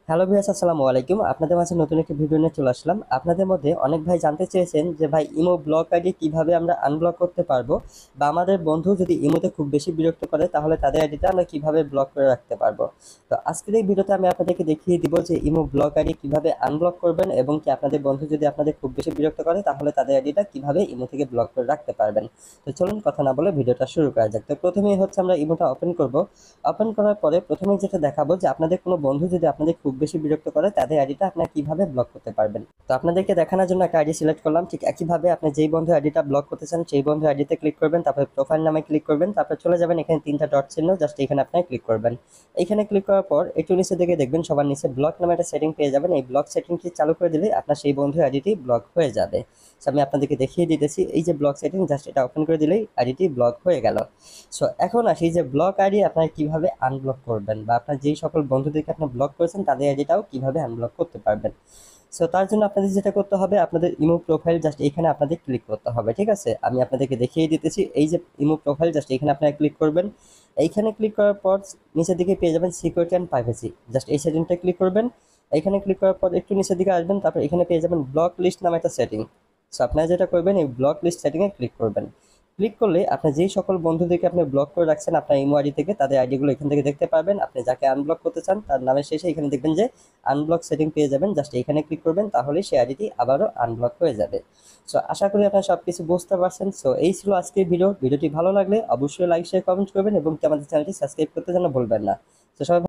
Hello viewers, আসসালামু আলাইকুম। আপনাদের মাঝে নতুন একটি ভিডিও নিয়ে চলে আসলাম। আপনাদের মধ্যে অনেক ভাই জানতে চেয়েছেন যে ভাই ইমো ব্লক আইডি কিভাবে আমরা আনব্লক করতে পারবো, বা আমাদের বন্ধু যদি ইমোতে খুব বেশি বিরক্ত করে তাহলে তাদের আইডিটা আমরা কিভাবে ব্লক করে রাখতে পারবো। তো আজকের এই ভিডিওতে আমি আপনাদেরকে দেখিয়ে দিব যে ইমো ব্লক আইডি কিভাবে আনব্লক করবেন, এবং কি আপনাদের বন্ধু যদি আপনাদের খুব বেশি বিরক্ত করে তাহলে তাদের আইডিটা কিভাবে ইমো থেকে ব্লক করে রাখতে পারবেন। তো চলুন কথা না বলে ভিডিওটা শুরু করা যাক। তো প্রথমেই হচ্ছে আমরা ইমোটা ওপেন করব। ওপেন করার পরে প্রথমেই যেটা দেখাবো যে আপনাদের কোনো বন্ধু যদি আপনাদের খুব বেশি বিরক্ত করে তাদের আইডিটা আপনারা কিভাবে ব্লক করতে পারবেন। তো আপনাদেরকে দেখানোর জন্য একটা আইডি সিলেক্ট করলাম। ঠিক একইভাবে আপনি যেই বন্ধু আইডিটা ব্লক করতে চান সেই বন্ধু আইডিতে ক্লিক করবেন, তারপরে প্রোফাইল নামে ক্লিক করবেন, তারপর চলে যাবেন এখানে তিনটা ডট চিহ্ন, জাস্ট এখানে আপনি ক্লিক করবেন। এখানে ক্লিক করার পর একটু নিচে দিকে দেখবেন সবার নিচে ব্লক নামে একটা সেটিং পেয়ে যাবেন। এই ব্লক সেটিংটি চালু করে দিলে আপনার সেই বন্ধু আইডিটি ব্লক হয়ে যাবে। আমি আপনাদেরকে দেখিয়ে দিতেছি, এই যে ব্লক সেটিং, জাস্ট এটা ওপেন করে দিলেই আইডিটি ব্লক হয়ে গেল। সো এখন আসি যে ব্লক আইডি আপনারা কিভাবে আনব্লক করবেন, বা আপনার যেই সকল বন্ধুদেরকে আপনি ব্লক করেছেন তাদের আইডিটাও কিভাবে আনব্লক করতে পারবেন। সো তার জন্য আপনাদের যেটা করতে হবে, আপনাদের ইমো প্রোফাইল জাস্ট এখানে আপনাদের ক্লিক করতে হবে। ঠিক আছে, আমি আপনাদেরকে দেখিয়ে দিতেছি। এই যে ইমো প্রোফাইল, জাস্ট এখানে আপনারা ক্লিক করবেন। এইখানে ক্লিক করার পর নিচের দিকে পেয়ে যাবেন সিকিউরিটি অ্যান্ড প্রাইভেসি, জাস্ট এই সেটিংটা ক্লিক করবেন। এখানে ক্লিক করার পর একটু নিচের দিকে আসবেন, তারপর এখানে পেয়ে যাবেন ব্লক লিস্ট নামে একটা সেটিং। সো আপনারা যেটা করবেন, এই ব্লক লিস্ট সেটিংয়ে ক্লিক করবেন। ক্লিক করলে আপনার যেই সকল বন্ধুদেরকে আপনি ব্লক করে রাখছেন আপনার ইমো আইডি থেকে, তাদের আইডিগুলো এখান থেকে দেখতে পারবেন। আপনি যাকে আনব্লক করতে চান তার নামের শেষে এখানে দেখবেন যে আনব্লক সেটিং পেয়ে যাবেন, জাস্ট এখানে ক্লিক করবেন, তাহলে সেই আইডিটি আবারও আনব্লক হয়ে যাবে। সো আশা করি আপনারা সব কিছু বুঝতে পারছেন। সো এই ছিল আজকের ভিডিওটি ভালো লাগলে অবশ্যই লাইক শেয়ার কমেন্ট করবেন, এবং আমাদের চ্যানেলটি সাবস্ক্রাইব করতে যেন ভুলবেন না। তো সবাই